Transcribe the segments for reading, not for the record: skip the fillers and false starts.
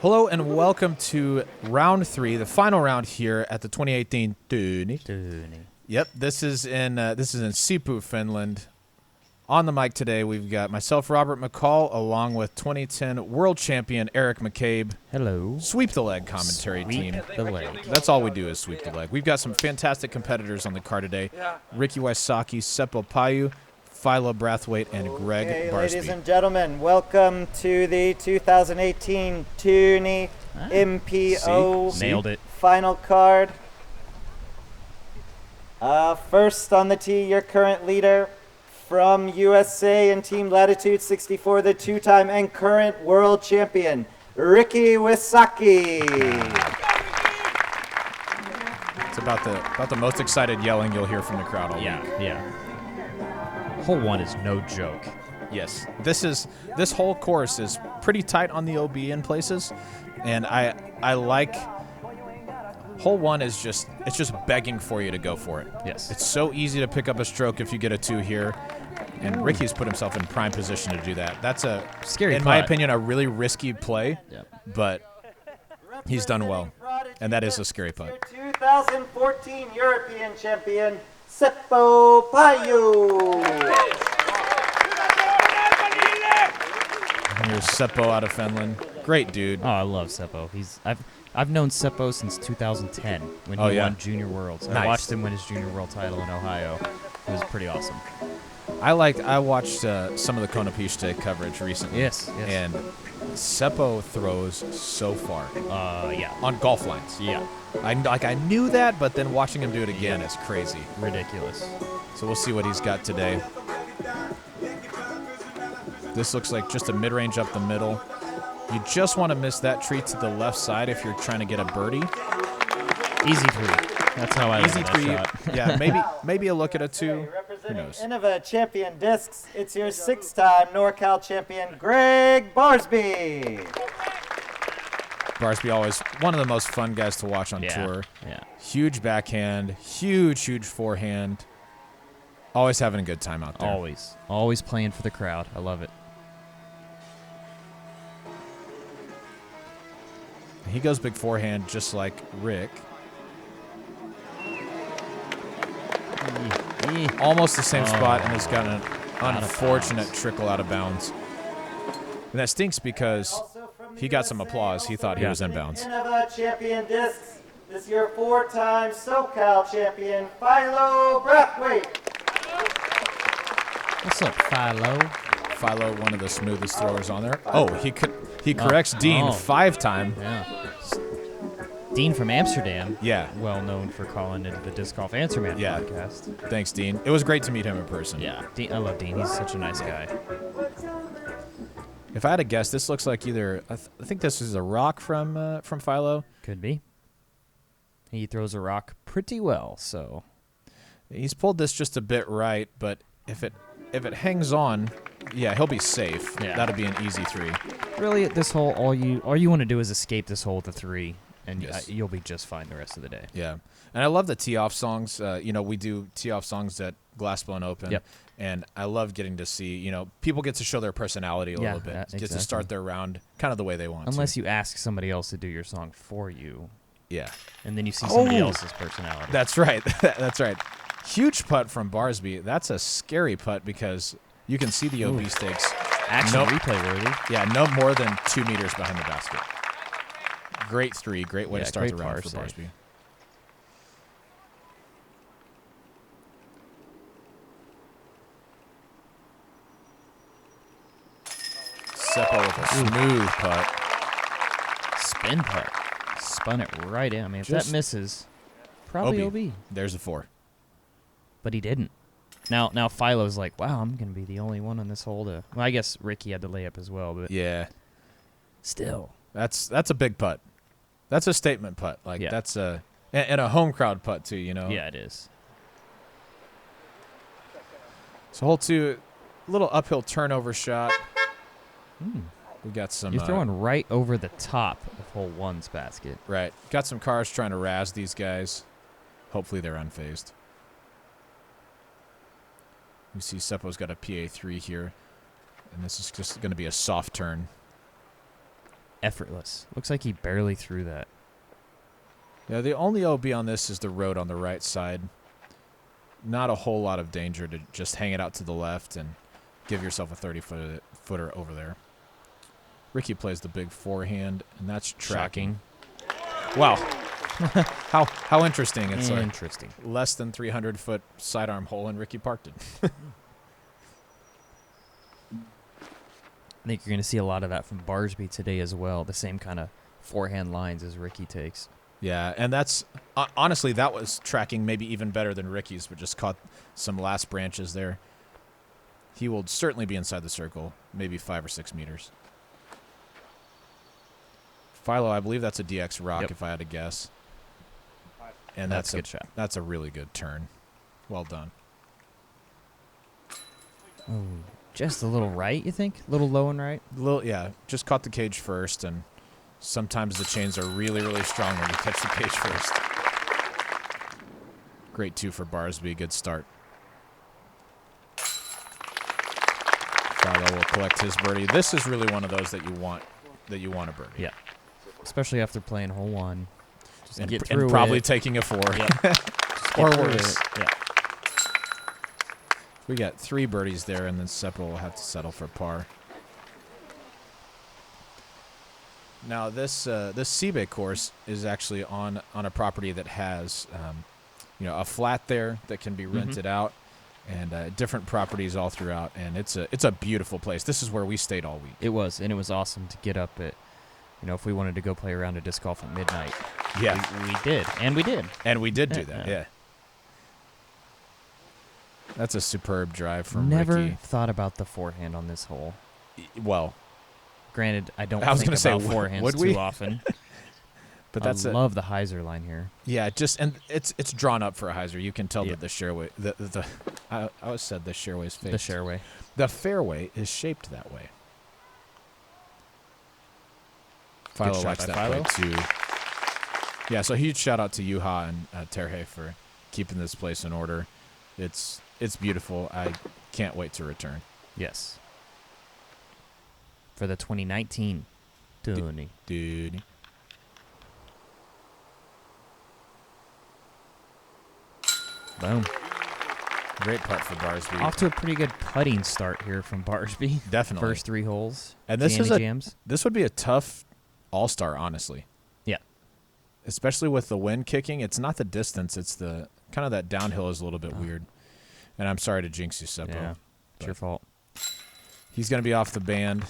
Hello and welcome to round 3, the final round here at the 2018 Tyyni. Yep, this is in Sipoo, Finland. On the mic today, we've got myself, Robert McCall, along with 2010 world champion Eric McCabe. Hello. Sweep the leg commentary team. The leg. That's all we do is sweep the leg. We've got some fantastic competitors on the card today. Ricky Wysocki, Seppo Paju, Philo Brathwaite, and Gregg Barsby. Ladies and gentlemen, welcome to the 2018 Tyyni MPO Nailed it. final card. First on the tee, your current leader from USA in Team Latitude 64, the two-time and current world champion, Ricky Wysocki. It's about the most excited yelling you'll hear from the crowd all week. Yeah. Hole 1 is no joke. Yes, this whole course is pretty tight on the OB in places, and I like hole 1 is just begging for you to go for it. Yes. It's so easy to pick up a stroke if you get a 2 here, and Ricky's put himself in prime position to do that. That's a Scary in my putt. opinion, a really risky play, but he's done well, and that is a scary putt. 2014 European champion, Seppo Paju. And here's Seppo out of Finland. Great dude. Oh, I love Seppo. I've known Seppo since 2010 when he won Junior Worlds. I watched him win his Junior World title in Ohio. It was pretty awesome. I watched some of the Konopiste coverage recently. Yes. And Seppo throws so far. On golf lines. Yeah. I knew that, but then watching him do it again is crazy. Ridiculous. So we'll see what he's got today. This looks like just a mid-range up the middle. You just want to miss that tree to the left side if you're trying to get a birdie. Easy 3. That's how I Easy 3. Yeah, maybe a look at a 2. Who knows? Innova Champion Discs, it's your 6-time NorCal champion, Gregg Barsby. Barsby always one of the most fun guys to watch on tour. Yeah. Huge backhand, huge forehand. Always having a good time out there. Always playing for the crowd. I love it. He goes big forehand just like Rick. Almost the same spot, and has got an unfortunate trickle out of bounds. And that stinks because he got some applause. He thought he was inbounds. Innova Champion Discs, this is your 4-time SoCal champion, Philo Brathwaite. What's up, Philo? Philo, one of the smoothest throwers on there. Oh, he corrects Dean 5-time. Yeah. Dean from Amsterdam. Yeah. Well known for calling into the Disc Golf Answer Man podcast. Thanks, Dean. It was great to meet him in person. Yeah. I love Dean. He's such a nice guy. If I had to guess, this looks like either I think this is a rock from Philo. Could be. He throws a rock pretty well, so he's pulled this just a bit right, but if it hangs on, he'll be safe. Yeah. That'll be an easy 3. Really, at this hole, all you want to do is escape this hole with a 3, and Yes. you'll be just fine the rest of the day. Yeah, and I love the tee-off songs. We do tee-off songs at Glassbone Open. Yep. And I love getting to see, people get to show their personality a little bit. exactly. Get to start their round kind of the way they want Unless you ask somebody else to do your song for you. Yeah. And then you see somebody else's personality. That's right. That's right. Huge putt from Barsby. That's a scary putt because you can see the OB stakes. Actually, replay worthy. Yeah, no more than 2 meters behind the basket. Great 3. Great way to start the round for Barsby. Seppo with a smooth putt. Spin putt. Spun it right in. I mean, if that misses, probably OB. There's a 4. But he didn't. Now Philo's like, wow, I'm going to be the only one on this hole to... Well, I guess Ricky had the layup as well, but... Yeah. Still. That's a big putt. That's a statement putt. That's a... And a home crowd putt, too, Yeah, it is. So hole 2, little uphill turnover shot. We got some... You're throwing right over the top of hole 1's basket. Right. Got some cars trying to razz these guys. Hopefully they're unfazed. You see Seppo's got a PA3 here. And this is just going to be a soft turn. effortless. Looks like he barely threw that. Yeah, the only OB on this is the road on the right side. Not a whole lot of danger to just hang it out to the left and give yourself a 30-footer over there. Ricky plays the big forehand, and that's tracking. Wow. how interesting. It's interesting. Less than 300-foot sidearm hole, and Ricky parked it. I think you're going to see a lot of that from Barsby today as well. The same kind of forehand lines as Ricky takes. Yeah, and that's honestly, that was tracking maybe even better than Ricky's, but just caught some last branches there. He will certainly be inside the circle, maybe 5 or 6 meters. Philo, I believe that's a DX rock, if I had to guess. And that's a good shot. That's a really good turn. Well done. Oh, just a little right, you think? A little low and right? Yeah, just caught the cage first, and sometimes the chains are really, really strong when you catch the cage first. Great 2 for Barsby. Good start. Philo will collect his birdie. This is really one of those that you want a birdie. Yeah. Especially after playing hole 1. Just and, get through and probably it. taking a 4. Yep. Or worse. Yeah. We got 3 birdies there, and then Seppo will have to settle for par. Now, this Sibbe course is actually on a property that has, a flat there that can be rented out, and different properties all throughout. And it's a beautiful place. This is where we stayed all week. It was, and it was awesome to get up at, if we wanted to go play a round of disc golf at midnight. Yeah, we did, and we did, and we did do that. Yeah. That's a superb drive from Never Ricky. thought about the forehand on this hole. Well, granted, I don't I was think gonna say, about forehands would we? too often. But that's I love the hyzer line here. Yeah, and it's drawn up for a hyzer. You can tell that the fairway. I always said the fairway's fake. The fairway. The fairway is shaped that way. Philo likes that play too. Yeah, so huge shout out to Juha and Terje for keeping this place in order. It's beautiful. I can't wait to return. Yes. For the 2019 Tyyni. Dude. Boom. Great putt for Barsby. Off to a pretty good putting start here from Barsby. Definitely. First 3 holes. And this jams. This would be a tough all-star, honestly. Yeah. Especially with the wind kicking. It's not the distance. It's the kind of that downhill is a little bit weird. And I'm sorry to jinx you, Seppo. Yeah, it's your fault. He's going to be off the band.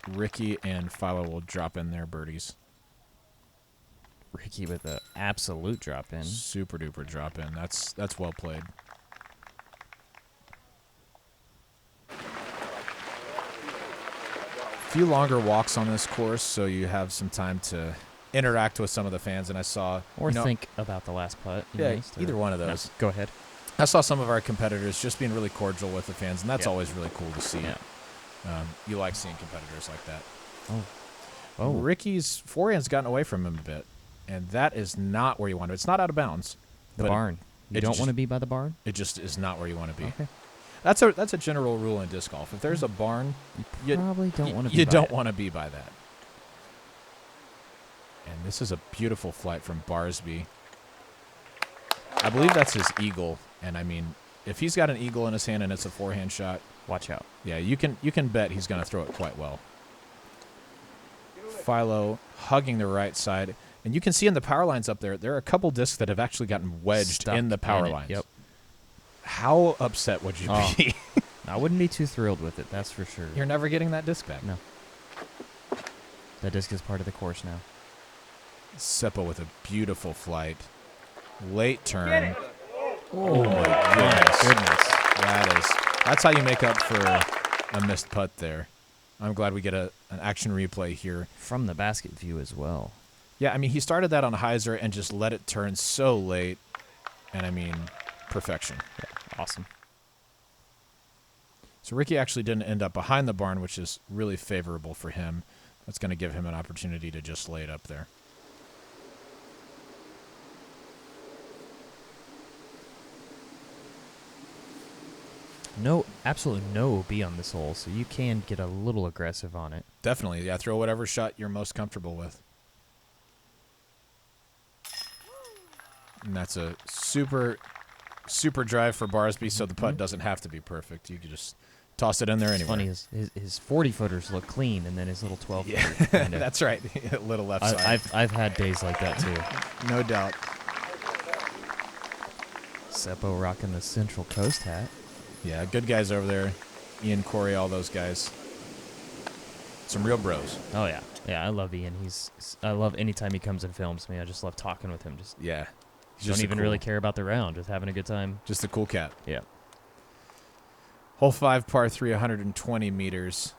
Ricky and Philo will drop in their birdies. Ricky with an absolute drop in. Super duper drop in. That's well played. A few longer walks on this course, so you have some time to interact with some of the fans. And I saw or think about the last putt. Yeah, either one of those. No, go ahead. I saw some of our competitors just being really cordial with the fans, and that's always really cool to see. Yeah. You like seeing competitors like that. Oh. Ricky's forehand's gotten away from him a bit, and that is not where you want to. It's not out of bounds. The barn. You don't want to be by the barn? It just is not where you want to be. Okay. That's a general rule in disc golf. If there's a barn, you probably don't want to be You don't want to be by that. And this is a beautiful flight from Barsby. I believe that's his eagle, and I mean, if he's got an eagle in his hand and it's a forehand shot, watch out. Yeah, you can bet he's going to throw it quite well. Philo hugging the right side, and you can see in the power lines up there are a couple discs that have actually gotten wedged Stuck in the power in it. lines. Yep. How upset would you be? I wouldn't be too thrilled with it, that's for sure. You're never getting that disc back. No. That disc is part of the course now. Seppo with a beautiful flight. Late turn. Oh my goodness. That's how you make up for a missed putt there. I'm glad we get an action replay here. From the basket view as well. Yeah, I mean, he started that on a hyzer and just let it turn so late. And, I mean, perfection. Yeah, awesome. So Ricky actually didn't end up behind the barn, which is really favorable for him. That's going to give him an opportunity to just lay it up there. absolutely no OB on this hole, so you can get a little aggressive on it. Definitely, yeah. Throw whatever shot you're most comfortable with. And that's a super drive for Barsby, so the putt doesn't have to be perfect. You can just toss it in there anyway. It's funny, his 40-footers look clean, and then his little 12-footer. Yeah, that's right. Little left side. I've had days like that, too. No doubt. Seppo rocking the Central Coast hat. Yeah, good guys over there. Ian, Corey, all those guys. Some real bros. Oh, yeah. Yeah, I love Ian. I love anytime he comes and films me. I just love talking with him. Yeah. Don't even really care about the round, just having a good time. Just a cool cat. Yeah. Hole 5, par 3, 120 meters.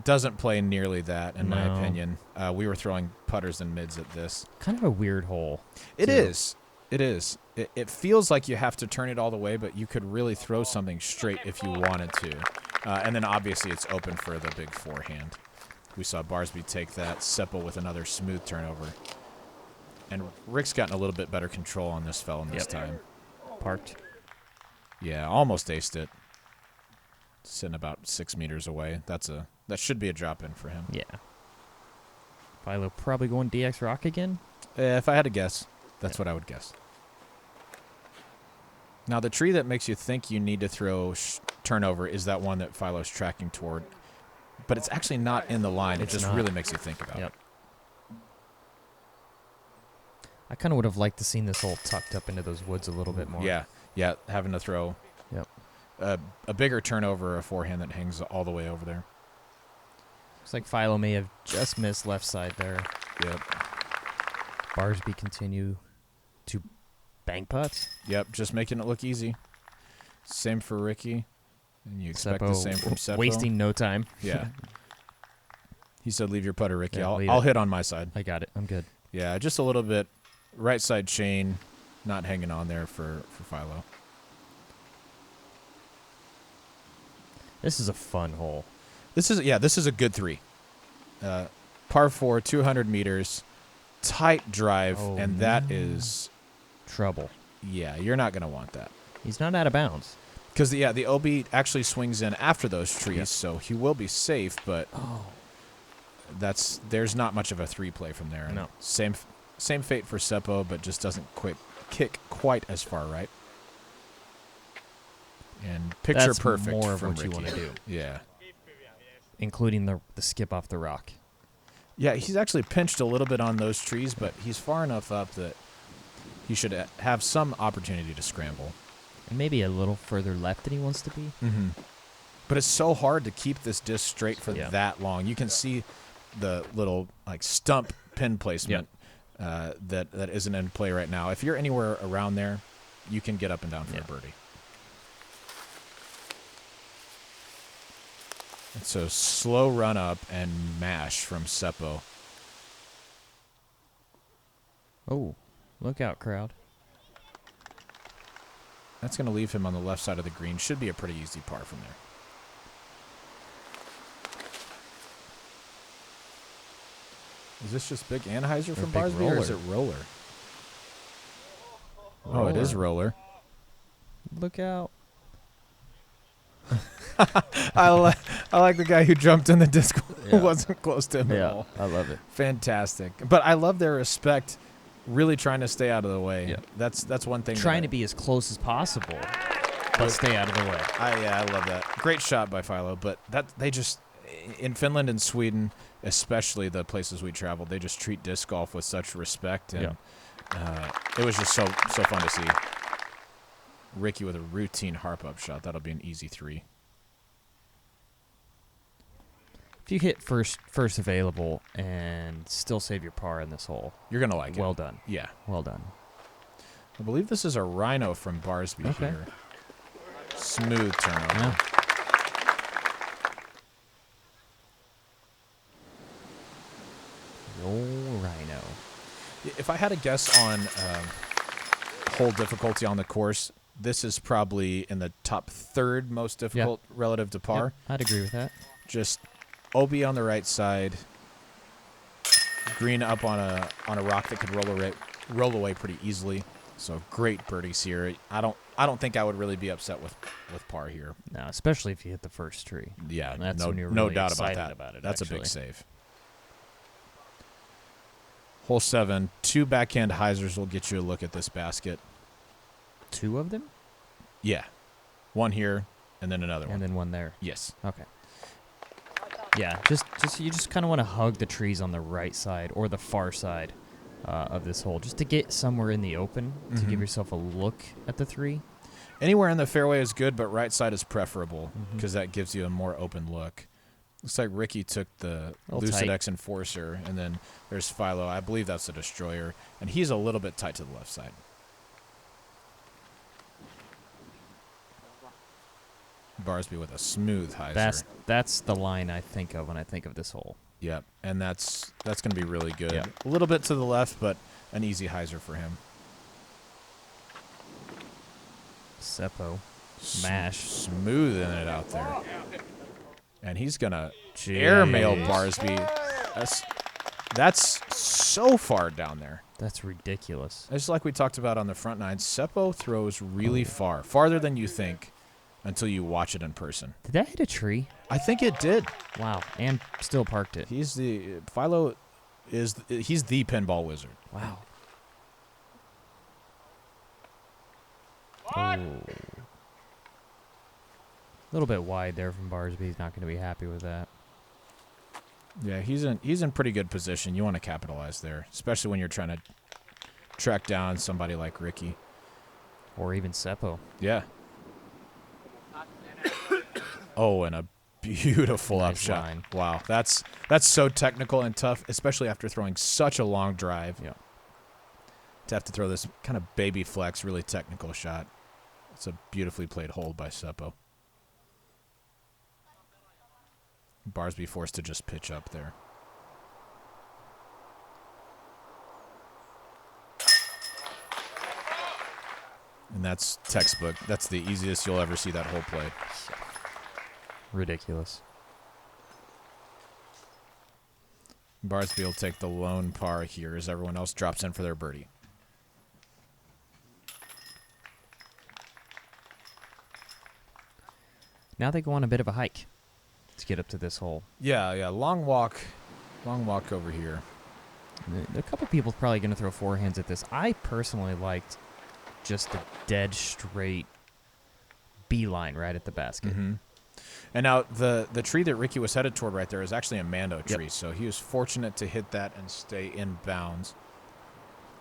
Doesn't play nearly that, in my opinion. We were throwing putters and mids at this. Kind of a weird hole. It is. It is. It feels like you have to turn it all the way, but you could really throw something straight if you wanted to. And then obviously it's open for the big forehand. We saw Barsby take that. Seppo with another smooth turnover. And Rick's gotten a little bit better control on this fella this time. Parked. Yeah, almost aced it. Sitting about 6 meters away. That should be a drop in for him. Yeah. Philo probably going DX Rock again? If I had to guess, that's what I would guess. Now, the tree that makes you think you need to throw turnover is that one that Philo's tracking toward. But it's actually not in the line. It just really makes you think about it. I kind of would have liked to seen this hole tucked up into those woods a little bit more. Yeah, having to throw a bigger turnover, a forehand that hangs all the way over there. Looks like Philo may have just missed left side there. Yep. Barsby continue to bank putts. Yep, just making it look easy. Same for Ricky. And you expect Seppo, the same from Seppo. Wasting no time. Yeah. He said, leave your putter, Ricky. Yeah, I'll hit on my side. I got it. I'm good. Yeah, just a little bit. Right side chain, not hanging on there for Philo. This is a fun hole. This is a good 3. Par 4, 200 meters, tight drive, and that is trouble. Yeah, you're not going to want that. He's not out of bounds. Because, the OB actually swings in after those trees, so he will be safe, but there's not much of a 3 play from there. No. Same fate for Seppo, but just doesn't kick quite as far right. And picture That's perfect more of from what Ricky. you want to do. Yeah. Including the skip off the rock. Yeah, he's actually pinched a little bit on those trees, but he's far enough up that he should have some opportunity to scramble. And maybe a little further left than he wants to be. Mm-hmm. But it's so hard to keep this disc straight for that long. You can see the little stump pin placement that isn't in play right now. If you're anywhere around there, you can get up and down for a birdie. And so slow run up and mash from Seppo. Oh, look out, crowd. That's going to leave him on the left side of the green. Should be a pretty easy par from there. Is this just big Anheuser from Barsby, or is it roller? Oh, it is roller. Look out. I like the guy who jumped in the disc who wasn't close to him at all. I love it. Fantastic. But I love their respect, really trying to stay out of the way. Yeah. That's one thing. Trying to be as close as possible, but stay out of the way. I love that. Great shot by Philo, but they just, in Finland and Sweden, especially the places we traveled, they just treat disc golf with such respect, and it was just so fun to see. Ricky with a routine harp-up shot. That'll be an easy 3. If you hit first available and still save your par in this hole, you're going to like it. Well done. Yeah. Well done. I believe this is a Rhino from Barsby here. Smooth turnover. Yeah. No Rhino. If I had a guess on hole difficulty on the course, this is probably in the top 3rd most difficult relative to par. Yep, I'd agree with that. Just OB on the right side, green up on a rock that could roll away pretty easily. So great birdies here. I don't think I would really be upset with par here. No, especially if you hit the first tree. Yeah, that's when you're no really doubt excited about that. it, That's actually. a big save. Hole 7, 2 backhand hyzers will get you a look at this basket. 2 of them? Yeah. One here and then another one. And then one there. Yes. Okay. Yeah, just you just kind of want to hug the trees on the right side or the far side of this hole, just to get somewhere in the open to give yourself a look at the 3. Anywhere in the fairway is good, but right side is preferable because that gives you a more open look. Looks like Ricky took the Lucid X Enforcer, and then there's Philo. I believe that's the Destroyer, and he's a little bit tight to the left side. Barsby with a smooth hyzer. That's the line I think of when I think of this hole. Yep, and that's going to be really good. Yep. A little bit to the left, but an easy hyzer for him. Seppo. Smash. Smoothing it out there. And he's going to airmail Barsby. That's so far down there. That's ridiculous. Just like we talked about on the front nine, Seppo throws really far, farther than you think until you watch it in person. Did that hit a tree? I think it did. Wow, and still parked it. Philo he's the pinball wizard. Wow. A little bit wide there from Barsby. He's not going to be happy with that. Yeah, he's in pretty good position. You want to capitalize there, especially when you're trying to track down somebody like Ricky. Or even Seppo. Yeah. Oh, and a beautiful Nice upshot. line. Wow, that's so technical and tough, especially after throwing such a long drive. Yeah. To have to throw this kind of baby flex, really technical shot. It's a beautifully played hold by Seppo. Barsby forced to just pitch up there. And that's textbook. That's the easiest you'll ever see that hole played. Ridiculous. Barsby will take the lone par here as everyone else drops in for their birdie. Now they go on a bit of a hike to get up to this hole. Yeah, long walk over here. A couple people probably going to throw forehands at this. I personally liked just a dead straight beeline right at the basket. Mm-hmm. And now the tree that Ricky was headed toward right there is actually a Mando tree, Yep. so he was fortunate to hit that and stay in bounds.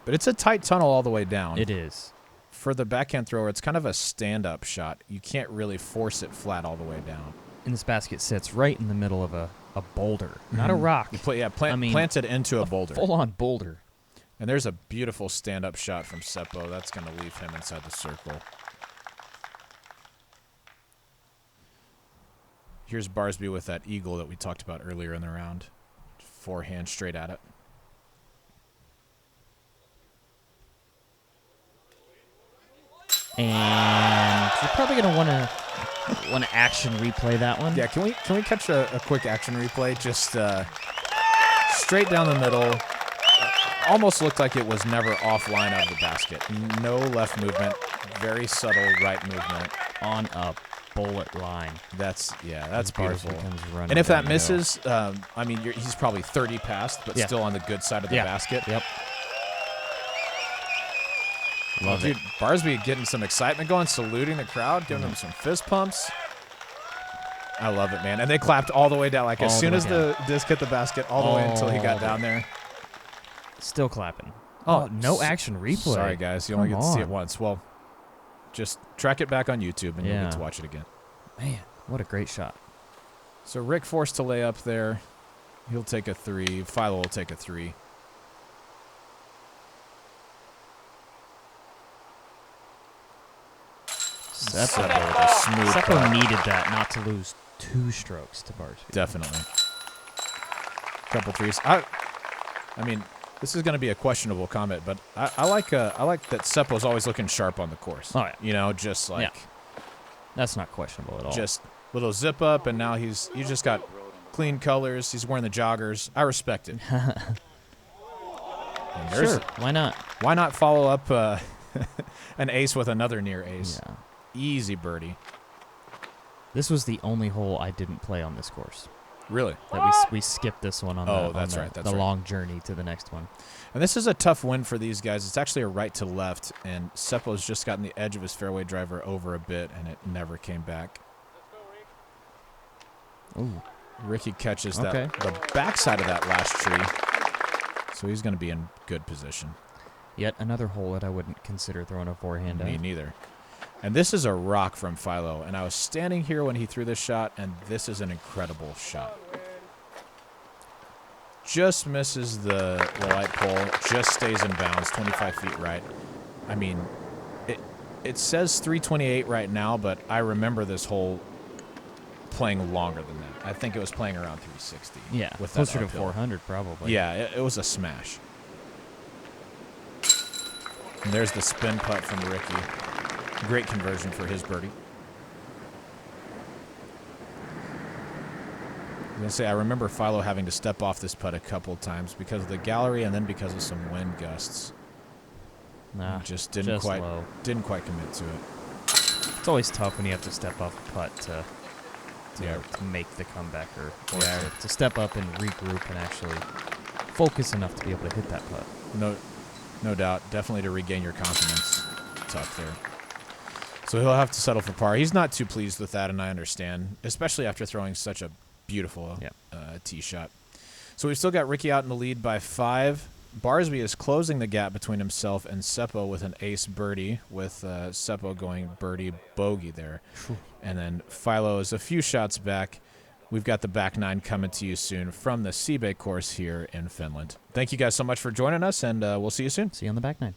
But it's a tight tunnel all the way down. It is. For the backhand thrower, it's kind of a stand-up shot. You can't really force it flat all the way down. And this basket sits right in the middle of a boulder, not a rock. Planted into a boulder. Full-on boulder. And there's a beautiful stand-up shot from Seppo. That's going to leave him inside the circle. Here's Barsby with that eagle that we talked about earlier in the round. Forehand straight at it. And you're probably going to want to action replay that one. Yeah, can we catch a quick action replay? Just straight down the middle. Almost looked like it was never offline of the basket. No left movement. Very subtle right movement. On a bullet line. That's beautiful. And if that misses, he's probably 30 past, but Yeah. still on the good side of the basket. Yep. Love Dude, it. Barsby getting some excitement going, saluting the crowd, giving them some fist pumps. I love it, man. And they clapped all the way down. Like, as soon as the disc hit the basket, all the way until he got down there. Still clapping. Oh, no action replay. Sorry, guys. You only get to see it on. once. Well, just track it back on YouTube, and you'll get to watch it again. Man, what a great shot. So Rick forced to lay up there. He'll take a 3. Philo will take a 3. Seppo needed that not to lose 2 strokes to Barsby. Definitely. Couple 3s. I mean, this is going to be a questionable comment, but I like that Seppo's always looking sharp on the course. Oh, yeah. You know, just like That's not questionable at all. just little zip up, and now he's just got clean colors. He's wearing the joggers. I respect it. Sure, why not? Why not follow up An ace with another near ace. Yeah. Easy birdie. This was the only hole I didn't play on this course. Really? That we skipped this one on the long journey to the next one. And this is a tough win for these guys. It's actually a right to left, and Seppo's just gotten the edge of his fairway driver over a bit, and it never came back. Ooh. Ricky catches the backside of that last tree, so he's going to be in good position. Yet another hole that I wouldn't consider throwing a forehand at. Me neither. And this is a rock from Philo, and I was standing here when he threw this shot, and this is an incredible shot. Just misses the light pole, just stays in bounds, 25 feet right. I mean, it says 328 right now, but I remember this hole playing longer than that. I think it was playing around 360. Yeah, with closer that to 400 probably. Yeah, it was a smash. And there's the spin putt from Ricky. Great conversion for his birdie. I'm going to say I remember Philo having to step off this putt a couple times because of the gallery and then because of some wind gusts. Nah, just didn't quite commit to it. It's always tough when you have to step off a putt to make the comeback or to step up and regroup and actually focus enough to be able to hit that putt. No doubt. Definitely to regain your confidence. Tough there. So he'll have to settle for par. He's not too pleased with that, and I understand, especially after throwing such a beautiful tee shot. So we've still got Ricky out in the lead by 5. Barsby is closing the gap between himself and Seppo with an ace birdie, with Seppo going birdie bogey there. And then Philo is a few shots back. We've got the back 9 coming to you soon from the Sibbe course here in Finland. Thank you guys so much for joining us, and we'll see you soon. See you on the back 9.